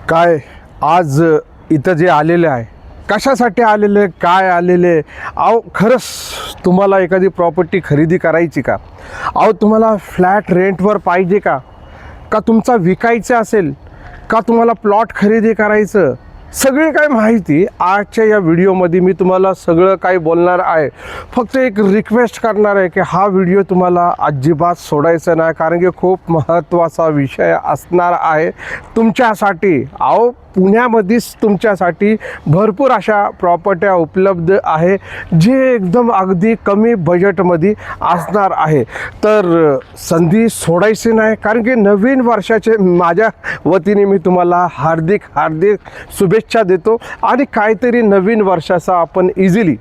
काय आज इथं जे आलेले आहे, कशासाठी आलेले, काय आलेले? अहो खरंच तुम्हाला एखादी प्रॉपर्टी खरेदी करायची का? अहो तुम्हाला फ्लॅट रेंटवर पाहिजे का? का तुमचा विकायचं असेल, का तुम्हाला प्लॉट खरेदी करायचं? सगळी काय माहिती आजच्या या व्हिडिओमध्ये मी तुम्हाला सगळं काही बोलणार आहे. फक्त एक रिक्वेस्ट करणार आहे की हा व्हिडिओ तुम्हाला अजिबात सोडायचा नाही, कारण की खूप महत्त्वाचा विषय असणार आहे तुमच्यासाठी. अहो पुण्यामध्येच तुमच्यासाठी भरपूर अशा प्रॉपर्ट्या उपलब्ध आहे जे एकदम अगदी कमी बजेटमध्ये असणार आहे. तर संधी सोडायची नाही, कारण की नवीन वर्षाचे माझ्या वतीने मी तुम्हाला हार्दिक शुभेच्छा देतो आणि काहीतरी नवीन वर्षाचा आपण इझिली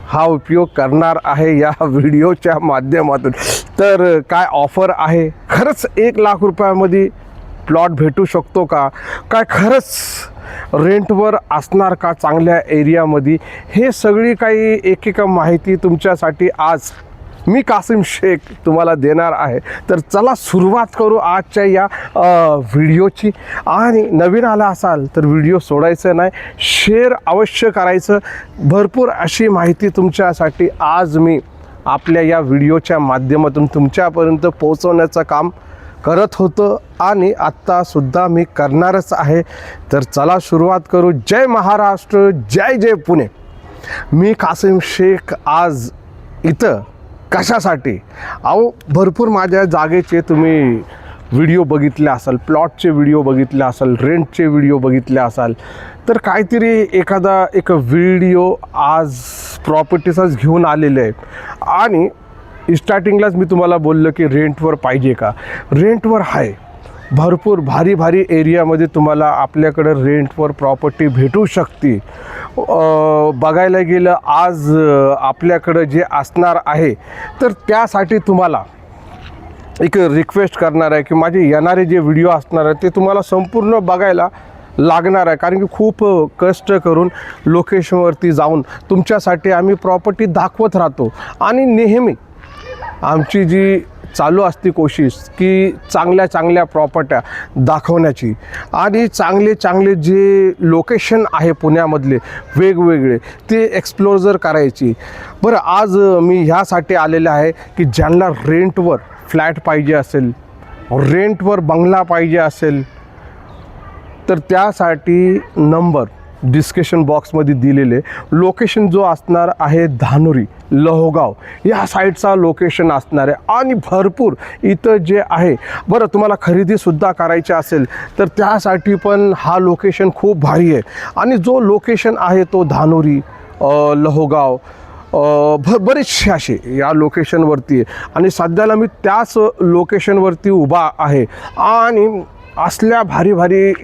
हा उपयोग करणार आहे या व्हिडिओच्या माध्यमातून. तर काय ऑफर आहे? खरंच 1 लाख रुपयामध्ये प्लॉट भेटू शकतो का? काय खरंच रेंटवर असणार का चांगल्या एरियामध्ये? हे सगळी काही एक माहिती तुमच्यासाठी आज मी कासिम शेख तुम्हाला देणार आहे. तर चला सुरुवात करू आजच्या या व्हिडिओची. आणि नवीन आला असाल तर व्हिडिओ सोडायचं नाही, शेअर अवश्य करायचं. भरपूर अशी माहिती तुमच्यासाठी आज मी आपल्या या व्हिडिओच्या माध्यमातून तुमच्यापर्यंत पोहोचवण्याचं काम करत होतं आणि आत्तासुद्धा मी करणारच आहे. तर चला सुरुवात करू. जय महाराष्ट्र, जय जय पुणे. मी कासिम शेख आज इथं कशासाठी? अहो भरपूर माझ्या जागेचे तुम्ही व्हिडिओ बघितले असाल, प्लॉटचे व्हिडिओ बघितले असाल, रेंटचे व्हिडिओ बघितले असाल. तर काहीतरी एक व्हिडिओ आज प्रॉपर्टीचाच घेऊन आलेले आहे. आणि स्टार्टिंगलाच मी तुम्हाला बोललं की रेंटवर पाहिजे का? रेंटवर आहे. भरपूर भारी एरियामध्ये तुम्हाला आपल्याकडं रेंटवर प्रॉपर्टी भेटू शकते. बघायला गेलं आज आपल्याकडं जे असणार आहे, तर त्यासाठी तुम्हाला एक रिक्वेस्ट करणार आहे की माझे येणारे जे व्हिडिओ असणार आहे ते तुम्हाला संपूर्ण बघायला लागणार आहे. कारण की खूप कष्ट करून लोकेशनवरती जाऊन तुमच्यासाठी आम्ही प्रॉपर्टी दाखवत राहतो आणि नेहमी आमची जी चालू असते कोशिश की चांगल्या प्रॉपर्ट्या दाखवण्याची आणि चांगले जे लोकेशन आहे पुण्यामधले वेगवेगळे ते एक्सप्लोर करायची. बरं, आज मी ह्यासाठी आलेलं आहे की ज्यांना रेंटवर फ्लॅट पाहिजे असेल, रेंटवर बंगला पाहिजे असेल, तर त्यासाठी नंबर डिस्क्रिप्शन बॉक्समध्ये दिलेले. लोकेशन जो असणार आहे धानोरी, लहोगाव या साईडचा लोकेशन असणार आहे. आणि भरपूर इथं जे आहे, बरं तुम्हाला खरेदीसुद्धा करायची असेल तर त्यासाठी पण हा लोकेशन खूप भारी आहे. आणि जो लोकेशन आहे तो धानोरी, लहोगाव, बरेचसे असे या लोकेशनवरती आहे. आणि सध्याला मी त्याच लोकेशनवरती उभा आहे. आणि असल्या भारी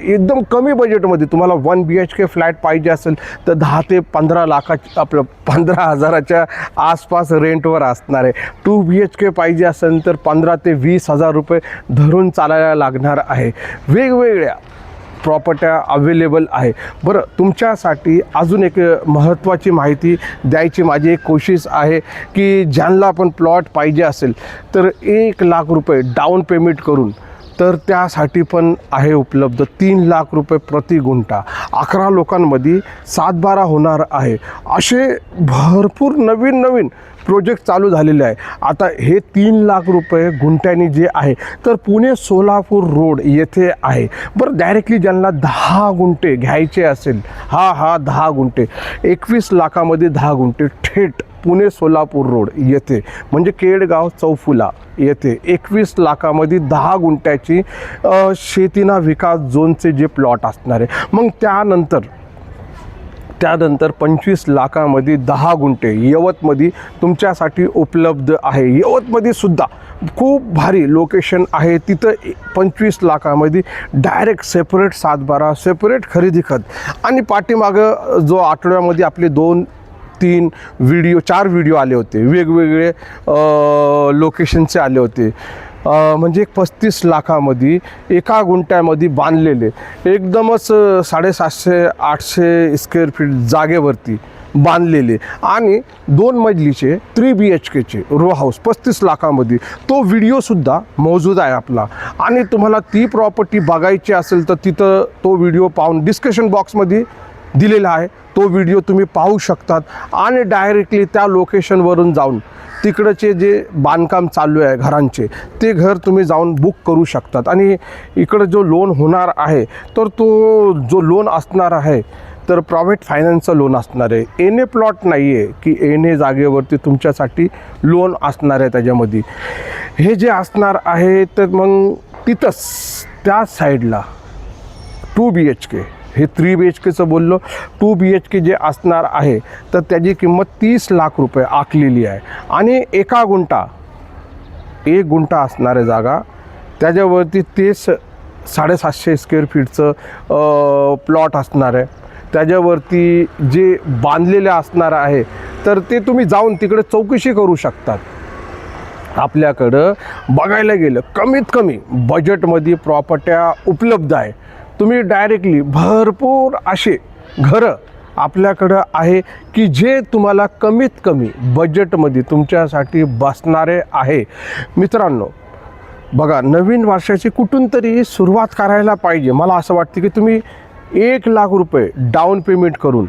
एकदम कमी बजेटमध्ये तुम्हाला 1 BHK फ्लॅट पाहिजे असेल तर 10 ते 15 लाखाच्या आपलं 15,000च्या आसपास रेंटवर असणार आहे. 2 BHK पाहिजे असेल तर 15 ते 20,000 रुपये धरून चालायला लागणार आहे. वेगवेगळ्या प्रॉपर्ट्या अवेलेबल आहे. बरं, तुमच्यासाठी अजून एक महत्त्वाची माहिती द्यायची माझी एक कोशिश आहे की ज्यांना पण प्लॉट पाहिजे असेल तर 1 लाख रुपये डाऊन पेमेंट करून तर त्यासाठी पण आहे उपलब्ध. 3 लाख रुपये प्रति गुंठा. 11 लोकांमध्ये 7-12 होणार आहे. असे भरपूर नवीन प्रोजेक्ट चालू झालेले आहे. आता हे 3 लाख रुपये गुंठ्यानी जे आहे तर पुणे सोलापूर रोड येथे आहे. बरं, डायरेक्टली ज्यांना 10 गुंठे घ्यायचे असेल, हा 10 गुंठे 21 लाखामध्ये 10 गुंठे थेट पुणे सोलापूर रोड येथे, म्हणजे केडगाव चौफुला येथे 21 लाखामध्ये 10 गुंठ्याची शेतीना विकास झोनचे जे प्लॉट असणार आहे. मग त्यानंतर 25 लाखामध्ये 10 गुंठे यवतमध्ये तुमच्यासाठी उपलब्ध आहे. यवतमध्ये सुद्धा खूप भारी लोकेशन आहे. तिथं 25 लाखामध्ये डायरेक्ट सेपरेट 7-12 सेपरेट खरेदी खत. आणि पाठीमागं जो आठवड्यामध्ये आपले 2-3 व्हिडिओ 4 व्हिडिओ आले होते, वेगवेगळे लोकेशनचे आले होते. म्हणजे 35 लाखामध्ये 1 गुंठ्यामध्ये बांधलेले एकदमच 750-800 स्क्वेअर फीट जागेवरती बांधलेले आणि 2 मजलीचे 3 BHKचे रो हाऊस 35 लाखामध्ये, तो व्हिडिओसुद्धा मौजूद आहे आपला. आणि तुम्हाला ती प्रॉपर्टी बघायची असेल तर तिथं तो व्हिडिओ पाहून डिस्क्रिप्शन बॉक्समध्ये दिलेला आहे, तो व्हिडिओ तुम्ही पाहू शकतात. आणि डायरेक्टली त्या लोकेशनवरून जाऊन तिकडचे जे बांधकाम चालू आहे घरांचे, ते घर तुम्ही जाऊन बुक करू शकतात. आणि इकडं जो लोन होणार आहे तर तो जो लोन असणार आहे तर प्रायव्हेट फायनान्सचं लोन असणार आहे. एने प्लॉट नाही आहे की एने जागेवरती तुमच्यासाठी लोन असणार आहे. त्याच्यामध्ये हे जे असणार आहे तर मग तिथंच त्या साईडला 2 BHK, हे 3 BHKचं बोललो, 2 BHK जे असणार आहे तर त्याची किंमत 30 लाख रुपये आखलेली आहे. आणि 1 गुंठा असणार आहे जागा, त्याच्यावरती तेच 750 स्क्वेअर फीटचं प्लॉट असणार आहे. त्याच्यावरती जे बांधलेले असणार आहे तर ते तुम्ही जाऊन तिकडे चौकशी करू शकतात. आपल्याकडं बघायला गेलं कमीत कमी बजेटमध्ये प्रॉपर्ट्या उपलब्ध आहे. तुम्ही डायरेक्टली भरपूर असे घरं आपल्याकडं आहे की जे तुम्हाला कमीत कमी बजेटमध्ये तुमच्यासाठी बसणारे आहे. मित्रांनो बघा, नवीन वर्षाची कुठून तरी सुरुवात करायला पाहिजे. मला असं वाटतं की तुम्ही 1 लाख रुपये डाऊन पेमेंट करून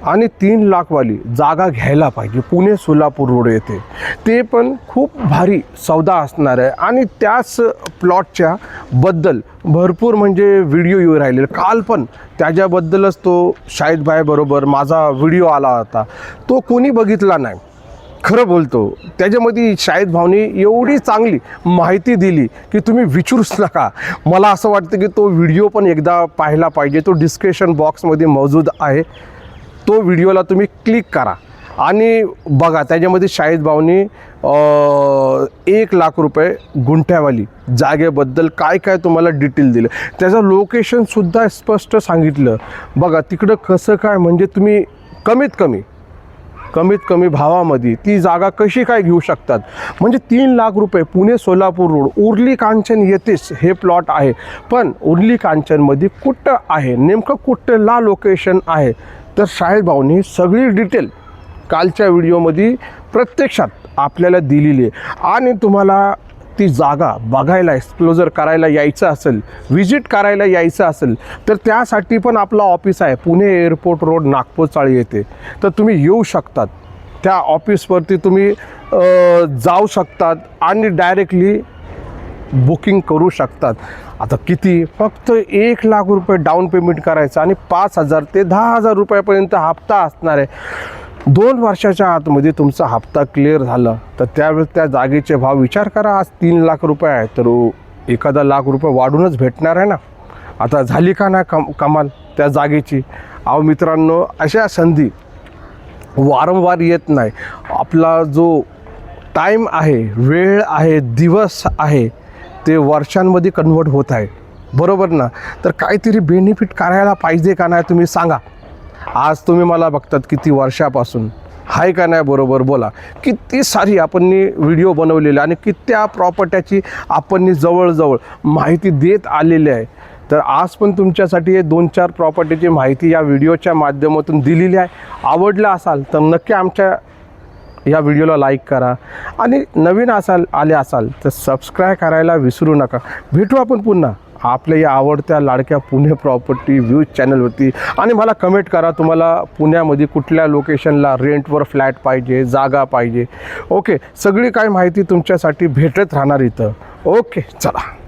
आणि 3 लाखवाली जागा घ्यायला पाहिजे पुणे सोलापूर रोड येथे. ते पण खूप भारी सौदा असणार आहे. आणि त्याच प्लॉटच्या बद्दल भरपूर म्हणजे व्हिडिओ येऊ राहिले. काल पण त्याच्याबद्दलच तो शाहिदभाई बरोबर माझा व्हिडिओ आला होता, तो कोणी बघितला नाही. खरं बोलतो, त्याच्यामध्ये शाहिद भाऊनी एवढी चांगली माहिती दिली की तुम्ही विचारूच नका. मला असं वाटतं की तो व्हिडिओ पण एकदा पाहायला पाहिजे. तो डिस्क्रिप्शन बॉक्समध्ये मौजूद आहे, तो व्हिडिओला तुम्ही क्लिक करा आणि बघा. त्याच्यामध्ये शाहिद भाऊनी 1 लाख रुपये गुंठ्यावाली जागेबद्दल काय काय तुम्हाला डिटेल दिलं, त्याचं लोकेशनसुद्धा स्पष्ट सांगितलं. बघा तिकडं कसं काय म्हणजे तुम्ही कमीत कमी भावामध्ये ती जागा कशी काय घेऊ शकतात. म्हणजे 3 लाख रुपये पुणे सोलापूर रोड उर्ली कांचन येथेच हे प्लॉट आहे. पण उर्ली कांचनमध्ये कुठं आहे नेमकं, कुठला लोकेशन आहे, तर शाहिद भाऊनी सगळी डिटेल कालच्या व्हिडिओमध्ये प्रत्यक्षात आपल्याला दिलेली आहे. आणि तुम्हाला ती जागा बघायला एक्सप्लोजर करायला यायचं असेल, व्हिजिट करायला यायचं असेल तर त्यासाठी पण आपलं ऑफिस आहे पुणे एअरपोर्ट रोड नागपूर चाळी येथे. तर तुम्ही येऊ शकतात, त्या ऑफिसवरती तुम्ही जाऊ शकतात आणि डायरेक्टली बुकिंग करू शकतात. आता किती, फक्त 1 लाख रुपये डाऊन पेमेंट करायचं आणि 5,000 ते 10,000 रुपयापर्यंत हप्ता असणार आहे. 2 वर्षाच्या आतमध्ये तुमचा हप्ता क्लिअर झाला तर त्यावेळेस त्या जागेचे भाव विचार करा. आज 3 लाख रुपये आहे तर एखादा लाख रुपये वाढूनच भेटणार आहे ना. आता झाली का नाही कमाल त्या जागेची. अहो मित्रांनो, अशा संधी वारंवार येत नाही. आपला जो टाईम आहे, वेळ आहे, दिवस आहे, ते वर्षांमध्ये कन्वर्ट होत आहे, बरोबर ना. तर काहीतरी बेनिफिट करायला पाहिजे का नाही तुम्ही सांगा. आज तुम्ही मला बघतात किती वर्षापासून, आहे का नाही बरोबर बोला. किती सारी आपण व्हिडिओ बनवलेले आणि कित्या प्रॉपर्ट्याची आपण जवळजवळ माहिती देत आलेली आहे. तर आज पण तुमच्यासाठी हे 2-4 प्रॉपर्टीची माहिती या व्हिडिओच्या माध्यमातून दिलेली आहे. आवडला असाल तर नक्की आमच्या या व्हिडिओला लाईक करा आणि नवीन आले असाल तर सबस्क्राईब करायला विसरू नका. भेटू आपण पुन्हा आपल्या या आवडत्या लाडक्या पुणे प्रॉपर्टी व्ह्यूज चॅनलवरती. आणि मला कमेंट करा तुम्हाला पुण्यामध्ये कुठल्या लोकेशनला रेंटवर फ्लॅट पाहिजे, जागा पाहिजे. ओके, सगळी काय माहिती तुमच्यासाठी भेटत राहणार इथं. ओके, चला.